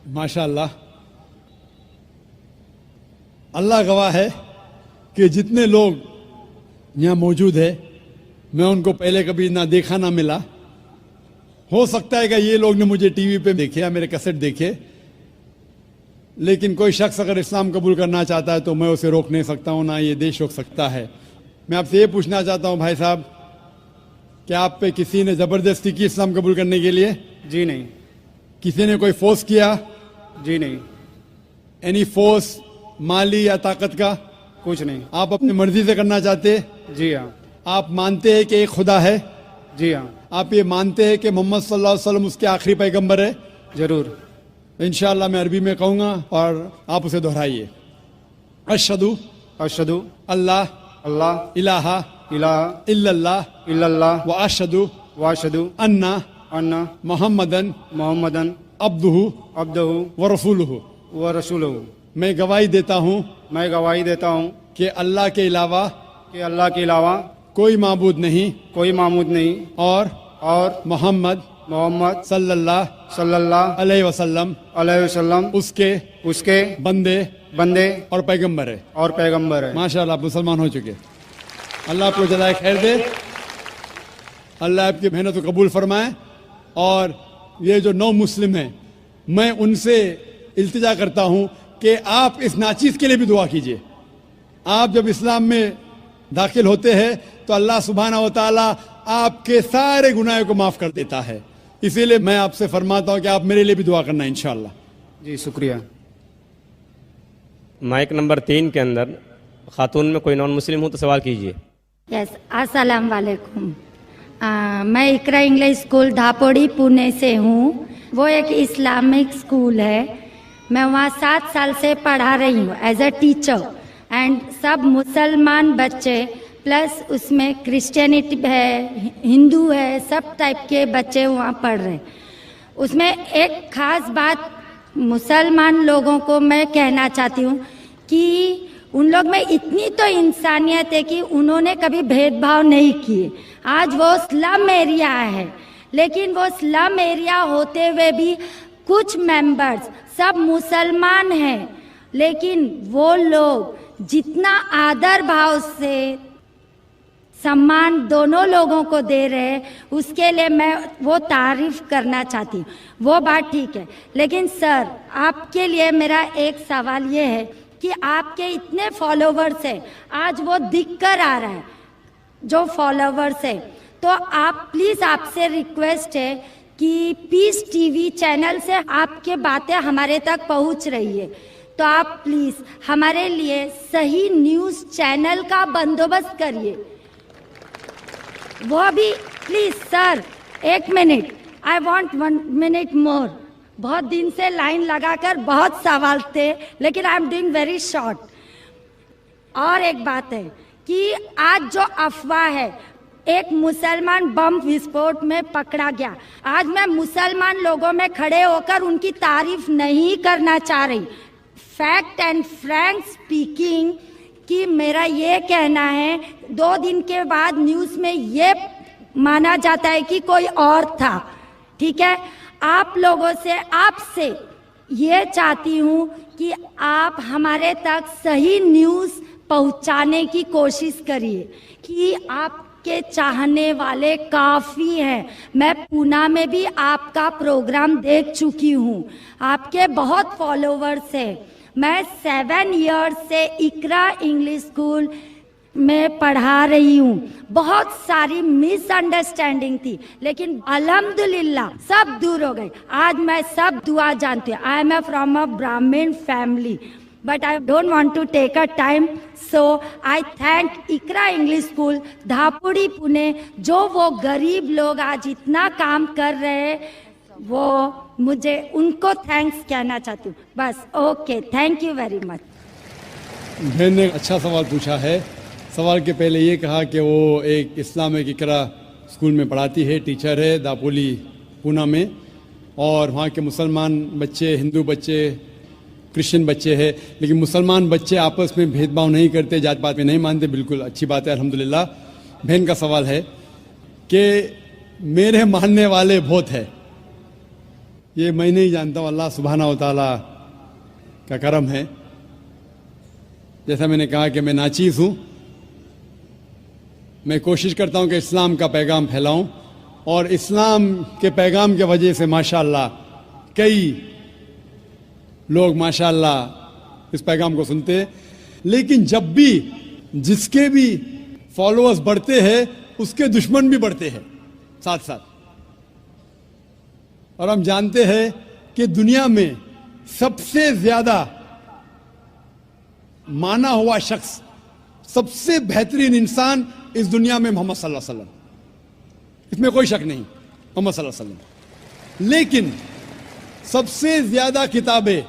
माशाअल्लाह, अल्लाह गवाह है कि जितने लोग यहाँ मौजूद है मैं उनको पहले कभी ना देखा ना मिला। हो सकता है कि ये लोग ने मुझे टीवी पे देखे या मेरे कैसेट देखे, लेकिन कोई शख्स अगर इस्लाम कबूल करना चाहता है तो मैं उसे रोक नहीं सकता हूँ, ना ये देश रोक सकता है। मैं आपसे ये पूछना चाहता हूँ भाई साहब, क्या आप पे किसी ने ज़बरदस्ती की इस्लाम कबूल करने के लिए? जी नहीं। किसी ने कोई फोर्स किया? जी नहीं। एनी फोर्स, माली या ताकत का? कुछ नहीं। आप अपनी मर्जी से करना चाहते? जी हाँ। आप मानते हैं कि एक खुदा है? जी हाँ। आप ये मानते हैं कि मोहम्मद सल्लल्लाहु अलैहि वसल्लम उसके आखिरी पैगंबर है? जरूर। इंशाअल्लाह मैं अरबी में कहूँगा और आप उसे दोहराइए। अशहदु अशहदु अल्लाह अल्लाह इलाहा इलाहा इल्लल्लाह इल्लल्लाह व अशहदु व अशहदु अन्ना अन्ना मोहम्मदन मोहम्मदन अब्दुहु अब्दुहु व रसूलुहु। व रसूलुहु। मैं गवाही देता हूँ मैं गवाही देता हूँ कि अल्लाह के अलावा कि अल्लाह के अलावा कोई माबूद नहीं कोई मामूद नहीं और मोहम्मद मोहम्मद सल्लल्लाहु अलैहि वसल्लम उसके बंदे और पैगंबर है। माशाअल्लाह, आप मुसलमान हो चुके। अल्लाह आपको जज़ाए खैर दे, अल्लाह आपकी मेहनत को कबूल फरमाए। और ये जो नौ मुस्लिम हैं, मैं उनसे इल्तिजा करता हूँ कि आप इस नाचीज़ के लिए भी दुआ कीजिए। आप जब इस्लाम में दाखिल होते हैं तो अल्लाह सुब्हानहू व तआला आपके सारे गुनाहों को माफ़ कर देता है। इसीलिए मैं आपसे फरमाता हूँ कि आप मेरे लिए भी दुआ करना इंशाअल्लाह। जी शुक्रिया। माइक नंबर 3 के अंदर खातून में कोई नॉन मुस्लिम हो तो सवाल कीजिए। यस, अस्सलाम वालेकुम। मैं इकरा इंग्लिश स्कूल धापोड़ी पुणे से हूँ। वो एक इस्लामिक स्कूल है। मैं वहाँ 7 साल से पढ़ा रही हूँ एज अ टीचर। एंड सब मुसलमान बच्चे प्लस उसमें क्रिश्चियनिटी है, हिंदू है, सब टाइप के बच्चे वहाँ पढ़ रहे हैं। उसमें एक ख़ास बात मुसलमान लोगों को मैं कहना चाहती हूँ कि उन लोग में इतनी तो इंसानियत है कि उन्होंने कभी भेदभाव नहीं किए। आज वो स्लम एरिया है, लेकिन वो स्लम एरिया होते हुए भी कुछ मेंबर्स सब मुसलमान हैं, लेकिन वो लोग जितना आदर भाव से सम्मान दोनों लोगों को दे रहे हैं, उसके लिए मैं वो तारीफ करना चाहती हूँ। वो बात ठीक है, लेकिन सर आपके लिए मेरा एक सवाल ये है कि आपके इतने फॉलोवर्स हैं, आज वो दिख कर आ रहा है जो फॉलोवर्स है, तो आप प्लीज़ आपसे रिक्वेस्ट है कि पीस टीवी चैनल से आपके बातें हमारे तक पहुँच रही है, तो आप प्लीज़ हमारे लिए सही न्यूज़ चैनल का बंदोबस्त करिए। वो भी please sir, 1 minute, I want 1 minute मोर। बहुत दिन से लाइन लगाकर बहुत सवाल थे, लेकिन I am doing very short. और एक बात है कि आज जो अफवाह है, एक मुसलमान बम विस्फोट में पकड़ा गया। आज मैं मुसलमान लोगों में खड़े होकर उनकी तारीफ नहीं करना चाह रही। फैक्ट एंड फ्रैंक स्पीकिंग कि मेरा ये कहना है, 2 दिन के बाद न्यूज़ में ये माना जाता है कि कोई और था। ठीक है, आप लोगों से, आपसे ये चाहती हूँ कि आप हमारे तक सही न्यूज़ पहुँचाने की कोशिश करिए कि आपके चाहने वाले काफ़ी हैं। मैं पूना में भी आपका प्रोग्राम देख चुकी हूँ, आपके बहुत फॉलोवर्स हैं। मैं 7 ईयर्स से इकरा इंग्लिश स्कूल में पढ़ा रही हूँ। बहुत सारी मिसअंडरस्टैंडिंग थी, लेकिन अल्हम्दुलिल्लाह सब दूर हो गई। आज मैं सब दुआ जानती हूँ। I am from a Brahmin family, but I don't want to take a time, so I thank Iqra English school Dapodi Pune, जो वो गरीब लोग आज इतना काम कर रहे हैं, वो मुझे उनको थैंक्स कहना चाहती हूँ। बस, okay, thank you very much. बहन ने अच्छा सवाल पूछा है। सवाल के पहले ये कहा कि वो एक इस्लामिक इकरा स्कूल में पढ़ाती है, टीचर है दापोली पूना में, और वहाँ के मुसलमान बच्चे, हिंदू बच्चे, क्रिश्चियन बच्चे हैं, लेकिन मुसलमान बच्चे आपस में भेदभाव नहीं करते, जात पात में नहीं मानते। बिल्कुल अच्छी बात है, अल्हम्दुलिल्लाह। बहन का सवाल है कि मेरे मानने वाले बहुत है, ये मैं नहीं जानता हूँ, अल्लाह सुब्हाना व तआला का करम है। जैसा मैंने कहा कि मैं नाचीज़ हूँ, मैं कोशिश करता हूँ कि इस्लाम का पैगाम फैलाऊं, और इस्लाम के पैगाम के वजह से माशाअल्लाह कई लोग माशाअल्लाह इस पैगाम को सुनते हैं। लेकिन जब भी जिसके भी फॉलोअर्स बढ़ते हैं उसके दुश्मन भी बढ़ते हैं साथ साथ। और हम जानते हैं कि दुनिया में सबसे ज्यादा माना हुआ शख्स, सबसे बेहतरीन इंसान इस दुनिया में मोहम्मद सल्लल्लाहु अलैहि वसल्लम, इसमें कोई शक नहीं, मोहम्मद सल्लल्लाहु अलैहि वसल्लम। लेकिन सबसे ज्यादा किताबें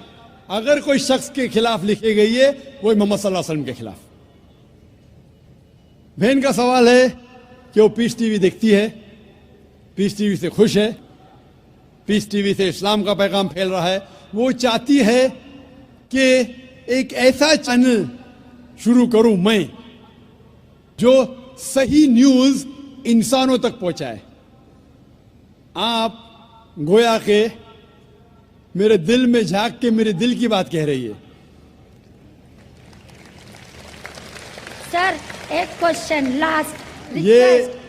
अगर कोई शख्स के खिलाफ लिखी गई है वो मोहम्मद सल्लल्लाहु अलैहि वसल्लम के खिलाफ। बहन का सवाल है कि वो पीस टीवी देखती है, पीस टीवी से खुश है, पीस टीवी से इस्लाम का पैगाम फैल रहा है। वो चाहती है कि एक ऐसा चैनल शुरू करूं मैं जो सही न्यूज इंसानों तक पहुंचाए। आप गोया के मेरे दिल में झांक के मेरे दिल की बात कह रही है। सर एक क्वेश्चन लास्ट ये-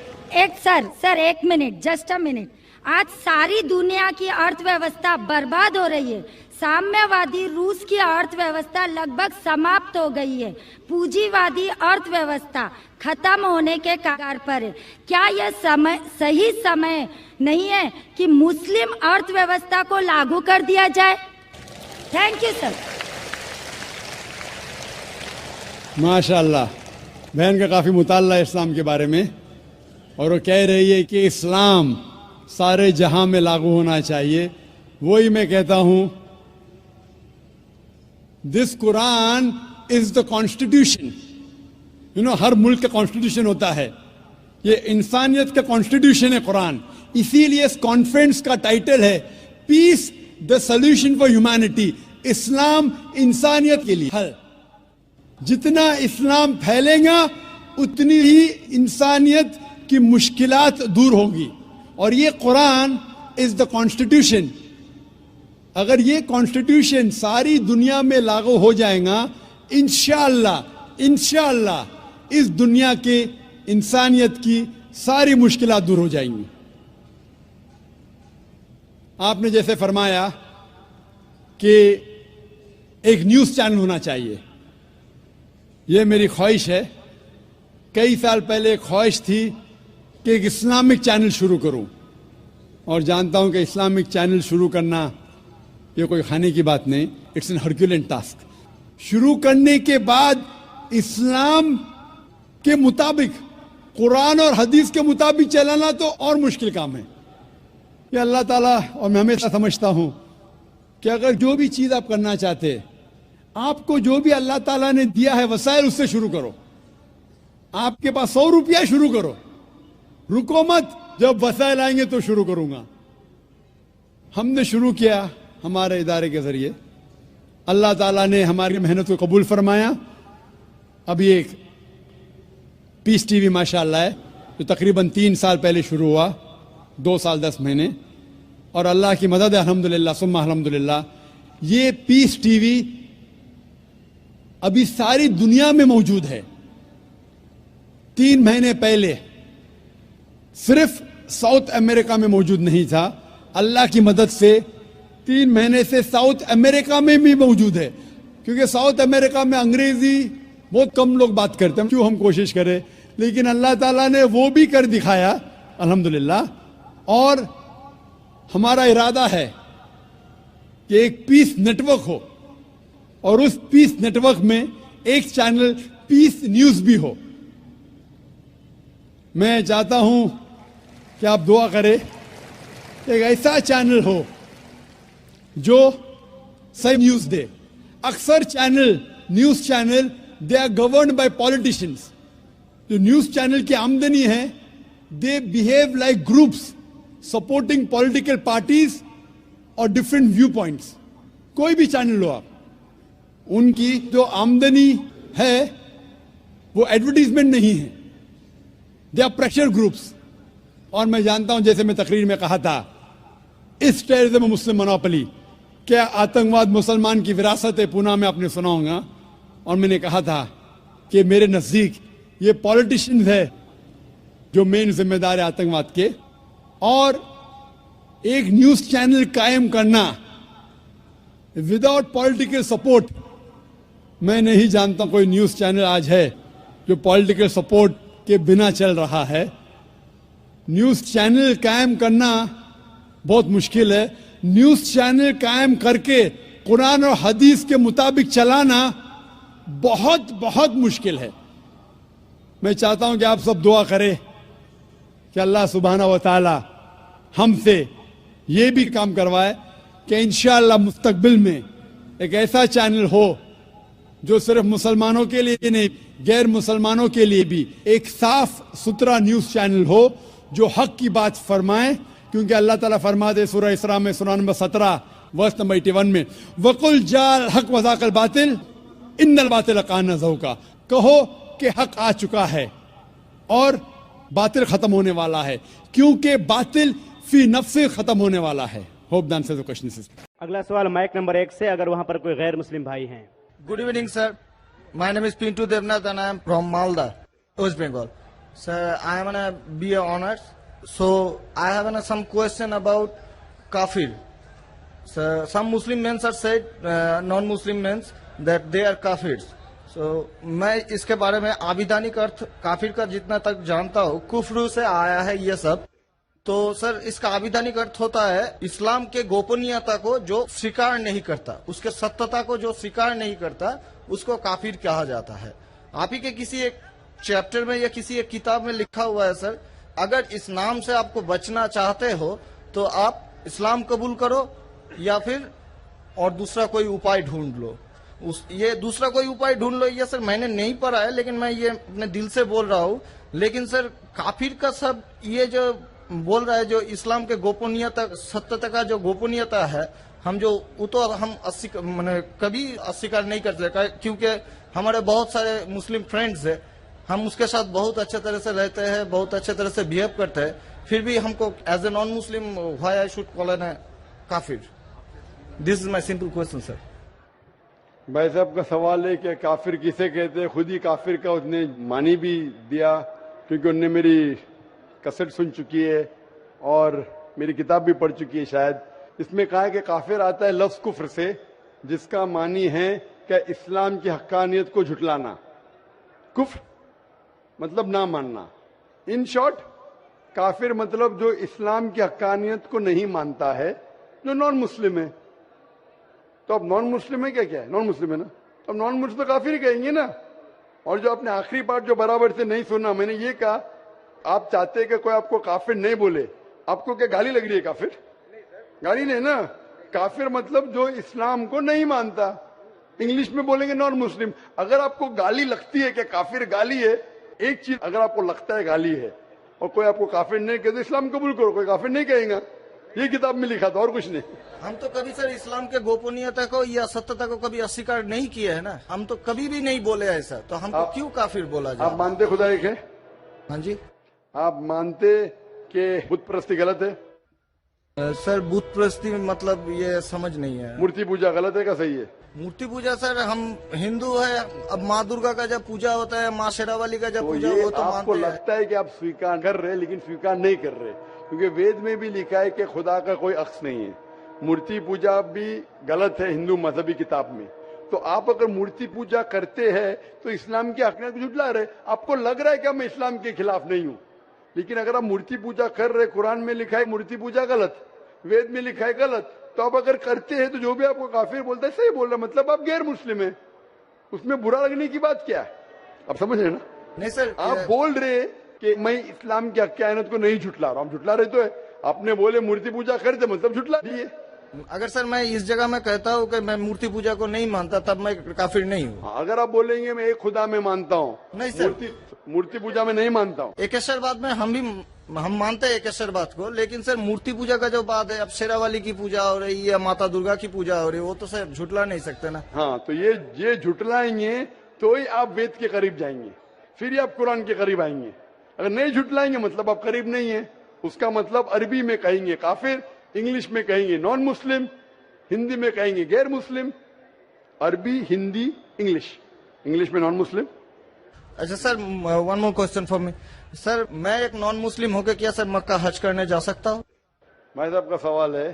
सर एक मिनट, जस्ट अ मिनट। आज सारी दुनिया की अर्थव्यवस्था बर्बाद हो रही है। साम्यवादी रूस की अर्थव्यवस्था लगभग समाप्त हो गई है। पूंजीवादी अर्थव्यवस्था खत्म होने के कगार पर है। क्या यह सही समय नहीं है कि मुस्लिम अर्थव्यवस्था को लागू कर दिया जाए? Thank you sir. माशाअल्लाह, बहन का काफी मुताल्ला है इस्लाम के बारे में, और वो कह रही है कि इस्लाम सारे जहां में लागू होना चाहिए। वही मैं कहता हूं, this Quran is the constitution. हर मुल्क का कॉन्स्टिट्यूशन होता है, ये इंसानियत का कॉन्स्टिट्यूशन है कुरान। इसीलिए इस कॉन्फ्रेंस का टाइटल है peace the solution for humanity. Islam इंसानियत के लिए हल। जितना इस्लाम फैलेगा उतनी ही इंसानियत की मुश्किलात दूर होगी। और ये कुरान इज द कॉन्स्टिट्यूशन। अगर ये कॉन्स्टिट्यूशन सारी दुनिया में लागू हो जाएगा, इंशाअल्लाह इस दुनिया के इंसानियत की सारी मुश्किलात दूर हो जाएंगी। आपने जैसे फरमाया कि एक न्यूज चैनल होना चाहिए, यह मेरी ख्वाहिश है। कई साल पहले ख्वाहिश थी कि एक इस्लामिक चैनल शुरू करूं, और जानता हूं कि इस्लामिक चैनल शुरू करना ये कोई खाने की बात नहीं, इट्स एन हरक्यूलियन टास्क। शुरू करने के बाद इस्लाम के मुताबिक, कुरान और हदीस के मुताबिक चलाना तो और मुश्किल काम है। ये अल्लाह ताला, और मैं हमेशा समझता हूं कि अगर जो भी चीज आप करना चाहते, आपको जो भी अल्लाह ताला ने दिया है वसाइल, उससे शुरू करो। आपके पास 100 रुपया, शुरू करो, रुको मत। जब वसाइल आएंगे तो शुरू करूंगा। हमने शुरू किया हमारे इदारे के जरिए, अल्लाह ताला ने हमारी मेहनत को कबूल फरमाया। अभी एक पीस टीवी माशाअल्लाह है, जो तकरीबन 3 साल पहले शुरू हुआ, 2 साल 10 महीने, और अल्लाह की मदद है अल्हम्दुलिल्लाह सुम्मा अल्हम्दुलिल्लाह। ये पीस टीवी अभी सारी दुनिया में मौजूद है। 3 महीने पहले सिर्फ साउथ अमेरिका में मौजूद नहीं था, अल्लाह की मदद से 3 महीने से साउथ अमेरिका में भी मौजूद है। क्योंकि साउथ अमेरिका में अंग्रेजी बहुत कम लोग बात करते हैं, क्यों हम कोशिश करें, लेकिन अल्लाह ताला ने वो भी कर दिखाया अल्हम्दुलिल्लाह। और हमारा इरादा है कि एक पीस नेटवर्क हो, और उस पीस नेटवर्क में एक चैनल पीस न्यूज भी हो। मैं चाहता हूं कि आप दुआ करें, एक ऐसा चैनल हो जो सही न्यूज दे। अक्सर channel, news channel, they are governed by politicians. जो न्यूज चैनल की आमदनी है, they behave like groups supporting political parties और डिफरेंट व्यू पॉइंट्स। कोई भी चैनल लो आप, उनकी जो आमदनी है वो एडवर्टीजमेंट नहीं है, दे आर प्रेशर ग्रुप्स। और मैं जानता हूं, जैसे मैं तकरीर में कहा था, इस टेररिज्म मुस्लिम मोनोपोली, क्या आतंकवाद मुसलमान की विरासत है, पुनः मैं आपने सुना होगा। और मैंने कहा था कि मेरे नजदीक ये पॉलिटिशियंस है जो मेन जिम्मेदार है आतंकवाद के, और एक न्यूज चैनल कायम करना विदाउट पॉलिटिकल सपोर्ट, मैं नहीं जानता कोई न्यूज चैनल आज है जो पॉलिटिकल सपोर्ट के बिना चल रहा है। न्यूज चैनल कायम करना बहुत मुश्किल है। न्यूज चैनल कायम करके कुरान और हदीस के मुताबिक चलाना बहुत बहुत मुश्किल है। मैं चाहता हूं कि आप सब दुआ करें कि अल्लाह सुब्हाना व तआला हमसे ये भी काम करवाए कि इंशाअल्लाह मुस्तकबिल में एक ऐसा चैनल हो जो सिर्फ मुसलमानों के लिए नहीं, गैर मुसलमानों के लिए भी एक साफ सुथरा न्यूज चैनल हो जो हक की बात फरमाए। क्योंकि अल्लाह ताला फरमाते सूरह इसरा में सूरह नंबर 17 वर्स नंबर 81 में, वकुल जाल हक वज़ाकल बातिल इन्नल बातिल कान ज़हूका, कहो कि हक आ चुका है और बातिल खत्म होने वाला है, क्योंकि बातिल फी नफ्से खत्म होने वाला है। Hope the answer the question is. अगला सवाल माइक नंबर 1 से, अगर वहां पर कोई गैर मुस्लिम भाई हैं। Good evening, sir. My name is Pintu Devnath and I am from Malda, West Bengal. Sir, I am on a BA honors. So, I have some question about kafir. Sir, some Muslim men are said, non-Muslim men, that they are kafirs. So, मैं इसके बारे में आविधानिक अर्थ काफिर का जितना तक जानता हूँ, कुफ्र से आया है ये सब। तो सर, इसका आविधानिक अर्थ होता है इस्लाम के गोपनीयता को जो स्वीकार नहीं करता, उसके सत्यता को जो स्वीकार नहीं करता, उसको काफिर कहा जाता है। आप ही के किसी एक चैप्टर में या किसी एक किताब में लिखा हुआ है सर, अगर इस नाम से आपको बचना चाहते हो तो आप इस्लाम कबूल करो या फिर और दूसरा कोई उपाय ढूंढ लो। ये दूसरा कोई उपाय ढूंढ लो, ये सर मैंने नहीं पढ़ा है, लेकिन मैं ये अपने दिल से बोल रहा हूँ। लेकिन सर, काफिर का सब ये जो बोल रहा है, जो इस्लाम के गोपनीयता सत्यता का जो गोपनीयता है, हम जो वो तो हम कभी अस्वीकार नहीं कर सकते, क्योंकि हमारे बहुत सारे मुस्लिम फ्रेंड्स है, हम उसके साथ बहुत अच्छे तरह से रहते हैं, बहुत अच्छे तरह से बिहेव करते हैं, फिर भी हमको as a non Muslim why I should call an काफिर? This is my simple question sir. भाई साहब का सवाल है कि काफिर किसे कहते हैं। खुद ही काफिर का उसने मानी भी दिया, क्योंकि उनने मेरी कैसेट सुन चुकी है और मेरी किताब भी पढ़ चुकी है शायद। इसमें कहा है कि काफिर आता है लफ्ज कुफ्र से, जिसका मानी है कि इस्लाम की हक्कानियत को झुटलाना। कुफ्र मतलब ना मानना। इन शॉर्ट, काफिर मतलब जो इस्लाम की हक्कानियत को नहीं मानता है, जो नॉन मुस्लिम है। तो अब नॉन मुस्लिम है क्या है? नॉन मुस्लिम है ना, अब नॉन मुस्लिम तो काफिर कहेंगे ना। और जो आपने आखिरी पार्ट जो बराबर से नहीं सुना, मैंने ये कहा, आप चाहते हैं कि कोई आपको काफिर नहीं बोले, आपको क्या गाली लग रही है? काफिर गाली नहीं ना। काफिर मतलब जो इस्लाम को नहीं मानता। इंग्लिश में बोलेंगे नॉन मुस्लिम। अगर आपको गाली लगती है कि काफिर गाली है, एक चीज अगर आपको लगता है गाली है और कोई आपको काफिर नहीं कहते, इस्लाम कबूल करो, कोई काफिर नहीं कहेगा। ये किताब में लिखा था और कुछ नहीं। हम तो कभी सर इस्लाम के गोपनीयता को या सत्यता को कभी अस्वीकार नहीं किया है ना, हम तो कभी भी नहीं बोले ऐसा, तो हमको क्यों काफिर बोला जाए? आप मानते खुदा एक है? हाँ जी। आप मानते कि बुत परस्ती गलत है? सर, बुत परस्ती मतलब ये समझ नहीं है। मूर्ति पूजा गलत है क्या सही है? मूर्ति पूजा सर, हम हिंदू है, अब माँ दुर्गा का जब पूजा होता है, माँ शेरावाली का जब तो पूजा ये हो तो आपको मानते हैं। लगता है कि आप स्वीकार कर रहे हैं, लेकिन स्वीकार नहीं कर रहे, क्योंकि वेद में भी लिखा है कि खुदा का कोई अक्स नहीं है। मूर्ति पूजा भी गलत है हिंदू मजहबी किताब में। तो आप अगर मूर्ति पूजा करते हैं तो इस्लाम की हकीकत को झुठला रहे। आपको लग रहा है कि मैं इस्लाम के खिलाफ नहीं हूं, लेकिन अगर आप मूर्ति पूजा कर रहे, कुरान में लिखा है मूर्ति पूजा गलत, वेद में लिखा है गलत, तो आप अगर करते हैं तो जो भी आपको काफिर बोलता है सही बोल रहा, मतलब आप गैर मुस्लिम है। उसमें बुरा लगने की बात क्या है? आप समझ रहे ना? नहीं सर, आप बोल रहे कि मैं इस्लाम की हक्कानियत को नहीं झुटला रहा हूं। झुटला रहे तो है, आपने बोले मूर्ति पूजा करते मतलब झुटला दिए। अगर सर मैं इस जगह में कहता हूँ कि मैं मूर्ति पूजा को नहीं मानता, तब मैं काफिर नहीं हूँ। अगर आप बोलेंगे मैं एक खुदा में मानता हूँ, नहीं सर, मूर्ति पूजा में नहीं मानता हूँ। एकेश्वरवाद में हम मानते हैं एकेश्वरवाद को, लेकिन सर मूर्ति पूजा का जो बात है, अब शेरावाली की पूजा हो रही है या माता दुर्गा की पूजा हो रही है, वो तो सर झुटला नहीं सकते ना। हाँ, तो ये झुटलाएंगे तो ही आप वेद के करीब जाएंगे, फिर ही आप कुरान के करीब आएंगे। अगर नहीं झुटलाएंगे मतलब आप करीब नहीं है। उसका मतलब अरबी में कहेंगे काफिर, इंग्लिश में कहेंगे नॉन मुस्लिम, हिंदी में कहेंगे गैर मुस्लिम, अरबी, हिंदी, इंग्लिश। इंग्लिश में नॉन मुस्लिम। अच्छा sir, one more question for me sir, मैं एक नॉन मुस्लिम होकर क्या सर मक्का हज करने जा सकता हूँ? भाई साहब का सवाल है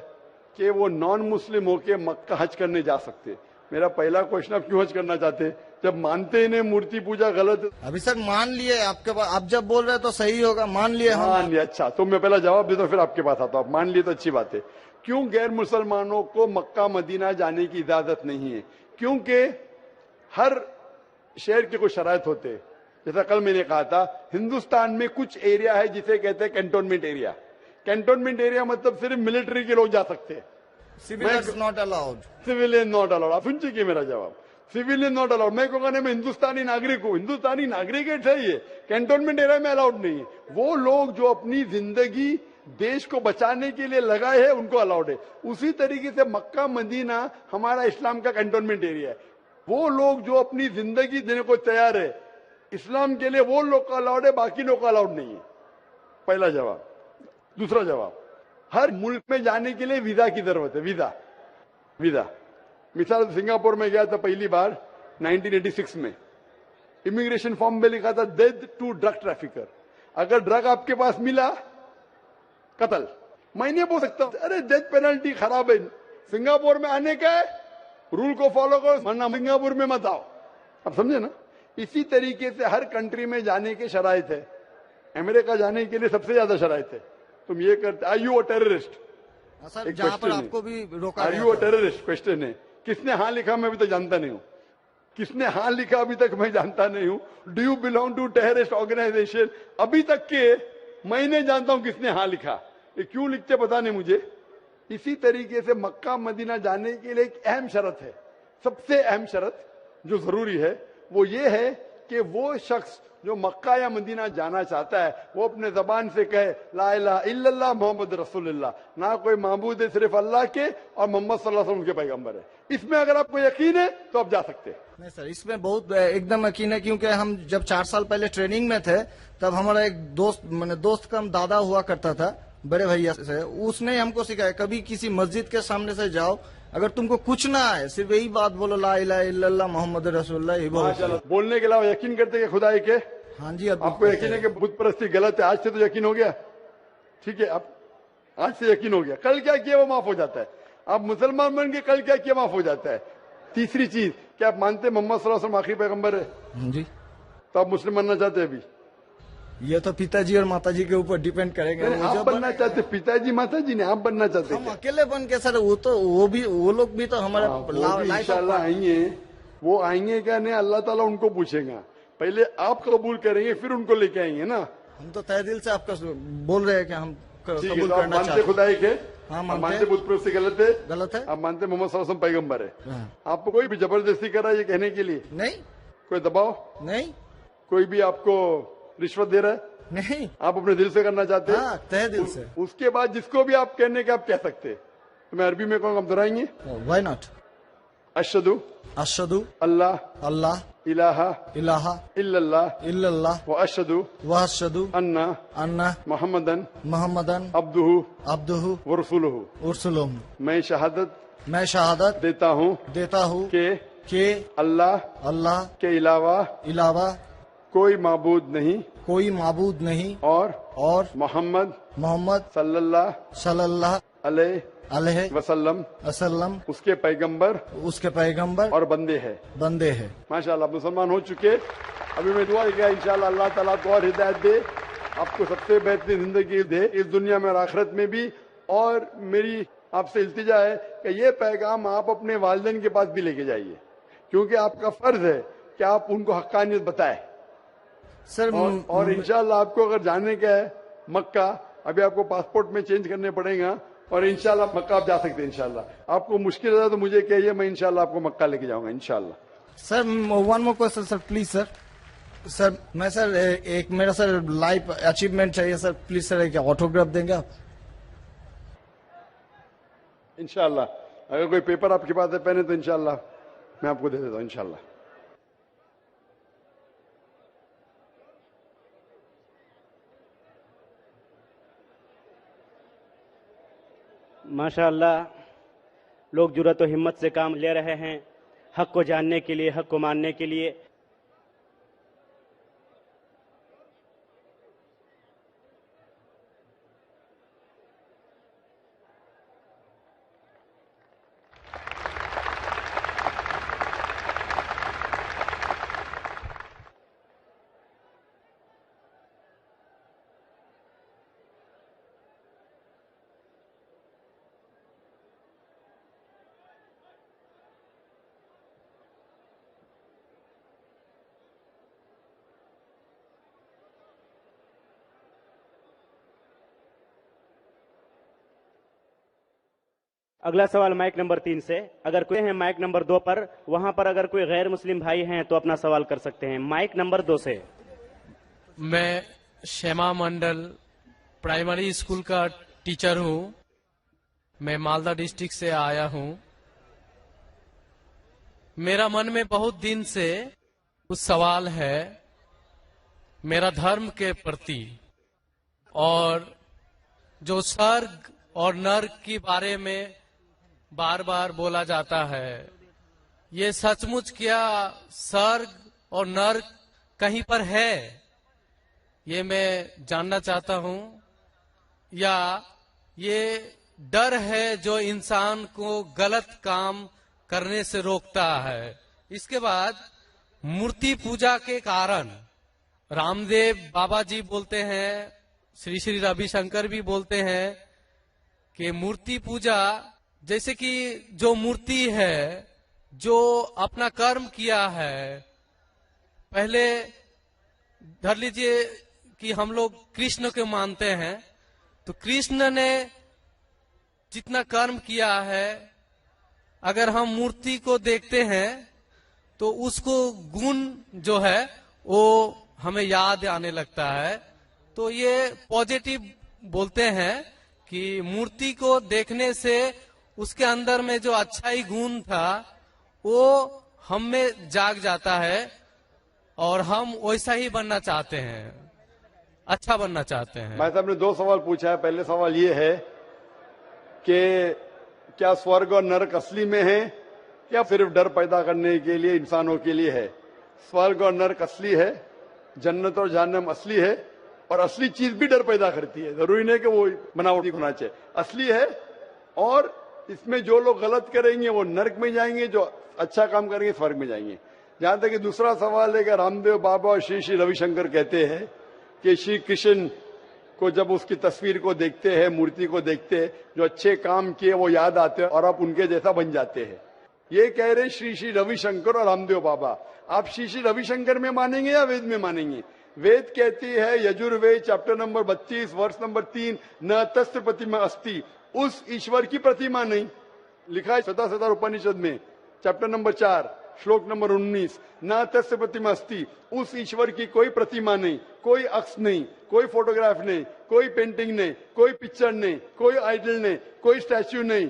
कि वो नॉन मुस्लिम होके मक्का हज करने जा सकते। मेरा पहला क्वेश्चन, आप क्यों हज करना चाहते? जब मानते ही नहीं मूर्ति पूजा गलत है। अभी सर मान लिए आपके पास, आप जब बोल रहे हैं तो सही होगा, मान लिए हम। मान लिया, अच्छा तो मैं पहला जवाब देता हूँ फिर आपके पास आता हूँ। आप मान लिए तो अच्छी बात है। क्यों गैर मुसलमानों को मक्का मदीना जाने की इजाजत नहीं है? क्योंकि हर शहर के कुछ शराइत होते हैं। जैसा कल मैंने कहा था, हिंदुस्तान में कुछ एरिया है जिसे कहते हैं कैंटोनमेंट एरिया। कैंटोनमेंट एरिया मतलब सिर्फ मिलिट्री के लोग जा सकते हैं, civilians not allowed. Civilian not allowed. आप सुन चुके मेरा जवाब, सिविलियन नॉट अलाउड। मैं कहूंगा नहीं, मैं हिंदुस्तानी नागरिक हूं, हिंदुस्तानी नागरिक है सही है, कैंटोनमेंट एरिया में अलाउड नहीं है। वो लोग जो अपनी जिंदगी देश को बचाने के लिए लगाए हैं उनको अलाउड है। उसी तरीके से मक्का मदीना हमारा इस्लाम का कैंटोनमेंट एरिया है। वो लोग जो अपनी जिंदगी देने को तैयार है इस्लाम के लिए, वो लोग का अलाउड है, बाकी लोग का अलाउड नहीं है। पहला जवाब। दूसरा जवाब, हर मुल्क में जाने के लिए वीजा की जरूरत है। वीजा मिसाल सिंगापुर में गया था पहली बार 1986 में, इमिग्रेशन फॉर्म में लिखा था डेथ टू ड्रग ट्रैफिकर। अगर ड्रग आपके पास मिला, कत्ल। मैं नहीं बोल सकता अरे डेथ पेनल्टी खराब है, सिंगापुर में आने का है, रूल को फॉलो करो, वरना सिंगापुर में मत आओ। आप समझे ना? इसी तरीके से हर कंट्री में जाने के शराइत है। अमेरिका जाने के लिए सबसे ज्यादा शराइत है। तुम ये करते, are you a terrorist? Sir जहाँ पर आपको भी रोका, are you a terrorist question है। किसने हाँ लिखा मैं अभी तक जानता नहीं हूं। किसने हाँ लिखा अभी तक मैं जानता नहीं हूं। Do you belong to terrorist organisation? अभी तक के मैं नहीं जानता हूं किसने हाँ लिखा। ये क्यों लिखते पता नहीं मुझे। इसी तरीके से मक्का मदीना जाने के लिए एक अहम शर्त है, सबसे अहम शर्त जो जरूरी है वो ये है कि वो शख्स जो मक्का या मदीना जाना चाहता है वो अपने जबान से कहे ला इलाहा इल्लल्लाह मोहम्मद रसूलुल्लाह, ना कोई माबूद है सिर्फ अल्लाह के, और मोहम्मद सल्लल्लाहु अलैहि वसल्लम के पैगंबर है। इसमें अगर आपको यकीन है तो आप जा सकते हैं। नहीं सर, इसमें बहुत एकदम यकीन है, क्योंकि हम जब 4 साल पहले ट्रेनिंग में थे तब हमारा एक दोस्त, मैंने दोस्त का दादा हुआ करता था, बड़े भैया से, उसने हमको सिखाया कभी किसी मस्जिद के सामने से जाओ, अगर तुमको कुछ ना आए सिर्फ यही बात बोलो ला इलाहा इल्लल्लाह मोहम्मद रसूलुल्लाह। ये बोलने के अलावा यकीन करते हैं खुदा है के? हाँ जी। आपको यकीन है कि बुत परस्ती गलत है? आज से तो यकीन हो गया, ठीक है? अब आज से यकीन हो गया, कल क्या किया वो माफ हो जाता है। आप मुसलमान बन के कल क्या किया माफ हो जाता है। तीसरी चीज, क्या आप मानते मोहम्मद सल्लल्लाहु अलैहि वसल्लम आखिरी पैगंबर है? हाँ जी। तो आप मुस्लिम बनना चाहते हैं? अभी ये तो पिताजी और माताजी के ऊपर डिपेंड करेंगे। आप बनना चाहते, पिताजी माताजी ने, आप बनना चाहते? हम अकेले बन के सर, वो लोग भी तो हमारे इंशाल्लाह आएंगे। वो आएंगे क्या नहीं, अल्लाह ताला उनको पूछेगा। पहले आप कबूल करेंगे फिर उनको लेके आएंगे ना। हम तो तहे दिल से आपका बोल रहे हैं कि हम कबूल करना मानते चाहते। खुदा के? हाँ मानते बुत परस्ती गलत है? गलत है। आप मानते मोहम्मद सल्लल्लाहु अलैहि वसल्लम पैगंबर है? हाँ। आपको कोई भी जबरदस्ती करा ये कहने के लिए? नहीं। कोई दबाव नहीं। कोई भी आपको रिश्वत दे रहा है? नहीं। आप अपने दिल से करना चाहते हैं? हाँ, तहे दिल से। उसके बाद जिसको भी आप कहने के आप कह सकते हैं। तो मैं अरबी में कहूँगा, आप दोहराएंगे? Why not? अशहदु अशहदु अल्लाह अल्लाह इलाहा इलाहा इल्लल्लाह इल्लल्लाह व अशहदु व अशहदु अन्ना अन्ना मोहम्मदन मोहम्मदन अब्दुहु अब्दुहु व रसूलुहु। उरसुलुहु। मैं शहादत शहादत देता हूँ के अल्लाह के अलावा कोई माबूद नहीं और मोहम्मद सल्लल्लाहु अलैहि वसल्लम उसके पैगंबर और बंदे हैं। माशाल्लाह मुसलमान हो चुके। अभी मैं दुआ किया इंशाल्लाह अल्लाह ताला को और हिदायत दे, आपको सबसे बेहतरीन जिंदगी दे इस दुनिया में और आखिरत में भी। और मेरी आपसे इल्तिजा है कि ये पैगाम आप अपने वालिदैन के पास भी लेके जाइए, क्योंकि आपका फर्ज है कि आप उनको हक्कानियत बताएं सर। और इंशाल्लाह आपको अगर जाने का है मक्का, अभी आपको पासपोर्ट में चेंज करने पड़ेगा और इंशाल्लाह मक्का आप जा सकते हैं। इंशाल्लाह आपको मुश्किल है तो मुझे कहिए, मैं इंशाल्लाह आपको मक्का लेके जाऊंगा इंशाल्लाह। Sir one more question sir, please sir. Sir मैं सर एक मेरा सर लाइफ अचीवमेंट चाहिए सर, प्लीज सर एक ऑटोग्राफ देंगे आप? इंशाल्लाह अगर कोई पेपर आपके पास है पहने तो इंशाल्लाह मैं आपको दे देता हूँ इंशाल्लाह। माशाअल्लाह, लोग जुर्रत और हिम्मत से काम ले रहे हैं हक को जानने के लिए, हक को मानने के लिए। अगला सवाल माइक नंबर 3 से। अगर कोई है माइक नंबर 2 पर, वहां पर अगर कोई गैर मुस्लिम भाई हैं तो अपना सवाल कर सकते हैं। माइक नंबर 2 से। मैं श्यामा मंडल प्राइमरी स्कूल का टीचर हूं। मैं मालदा डिस्ट्रिक्ट से आया हूं। मेरा मन में बहुत दिन से कुछ सवाल है मेरा धर्म के प्रति, और जो स्वर्ग और नर्क के बारे में बार बार बोला जाता है, ये सचमुच क्या स्वर्ग और नर्क कहीं पर है? ये मैं जानना चाहता हूं। या ये डर है जो इंसान को गलत काम करने से रोकता है? इसके बाद मूर्ति पूजा के कारण रामदेव बाबा जी बोलते हैं, श्री श्री रविशंकर भी बोलते हैं कि मूर्ति पूजा, जैसे कि जो मूर्ति है जो अपना कर्म किया है, पहले धर लीजिए कि हम लोग कृष्ण को मानते हैं, तो कृष्ण ने जितना कर्म किया है, अगर हम मूर्ति को देखते हैं तो उसको गुण जो है वो हमें याद आने लगता है। तो ये पॉजिटिव बोलते हैं कि मूर्ति को देखने से उसके अंदर में जो अच्छाई गुण था वो हम में जाग जाता है और हम वैसा ही बनना चाहते हैं, अच्छा बनना चाहते हैं। मैं साहब ने 2 सवाल पूछा है। पहले सवाल ये है कि क्या स्वर्ग और नरक असली में है या सिर्फ डर पैदा करने के लिए इंसानों के लिए है? स्वर्ग और नरक असली है, जन्नत और जहन्नम असली है, और असली चीज भी डर पैदा करती है। जरूरी नहीं कि वो बनावटी होना चाहिए, असली है। और इसमें जो लोग गलत करेंगे वो नरक में जाएंगे, जो अच्छा काम करेंगे स्वर्ग में जाएंगे। जहां तक कि दूसरा सवाल है कि रामदेव बाबा और श्री श्री रविशंकर कहते हैं कि श्री कृष्ण को जब उसकी तस्वीर को देखते हैं, मूर्ति को देखते हैं, जो अच्छे काम किए वो याद आते हैं और आप उनके जैसा बन जाते हैं। ये कह रहे श्री श्री रविशंकर और रामदेव बाबा। आप श्री श्री रविशंकर में मानेंगे या वेद में मानेंगे? वेद कहती है, यजुर्वेद चैप्टर नंबर 32 वर्ष नंबर 3, न तस्य प्रतिमा अस्ति, उस ईश्वर की प्रतिमा नहीं। लिखा है शतशतर उपनिषद में चैप्टर नंबर 4 श्लोक नंबर 19, न तस्य प्रतिमा अस्ति, उस ईश्वर की कोई प्रतिमा नहीं, कोई अक्ष नहीं, कोई फोटोग्राफ नहीं, कोई पेंटिंग नहीं, कोई पिक्चर नहीं, कोई आइडल नहीं, कोई स्टैच्यू नहीं।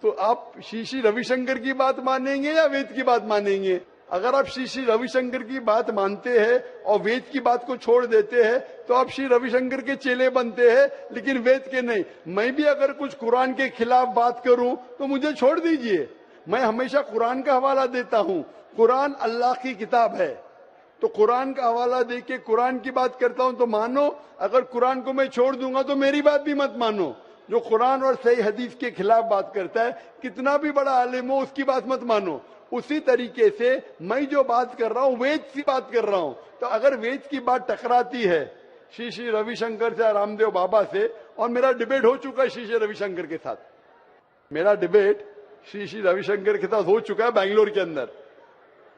तो आप श्री श्री रविशंकर की बात मानेंगे या वेद की बात मानेंगे? अगर आप श्री श्री रविशंकर की बात मानते हैं और वेद की बात को छोड़ देते हैं तो आप श्री रविशंकर के चेले बनते हैं, लेकिन वेद के नहीं। मैं भी अगर कुछ कुरान के खिलाफ बात करूं तो मुझे छोड़ दीजिए। मैं हमेशा कुरान का हवाला देता हूं। कुरान अल्लाह की किताब है, तो कुरान का हवाला देके कुरान की बात करता हूं तो मानो। अगर कुरान को मैं छोड़ दूंगा तो मेरी बात भी मत मानो। जो कुरान और सही हदीस के खिलाफ बात करता है, कितना भी बड़ा आलिम हो, उसकी बात मत मानो। उसी तरीके से मैं जो बात कर रहा हूं वेद की बात कर रहा हूं। तो अगर वेद की बात टकराती है श्री श्री रविशंकर से, रामदेव बाबा से, और मेरा डिबेट हो चुका है श्री श्री रविशंकर के साथ, मेरा डिबेट श्री श्री रविशंकर के साथ हो चुका है बैंगलोर के अंदर।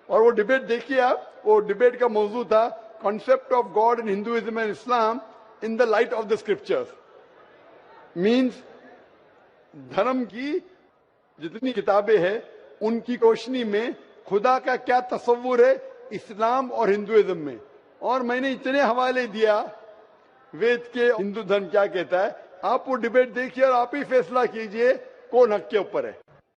और वो डिबेट देखिए आप, वो डिबेट का मौजू था concept of God in Hinduism and Islam in the light of the scriptures. Means धर्म की जितनी किताबें हैं उनकी रोशनी में खुदा का क्या तस्वुर है इस्लाम और हिंदुइज्म में। और मैंने इतने हवाले दिया वेद के, हिंदू धर्म क्या कहता है। आप वो डिबेट देखिए और आप ही फैसला कीजिए कौन हक के ऊपर है।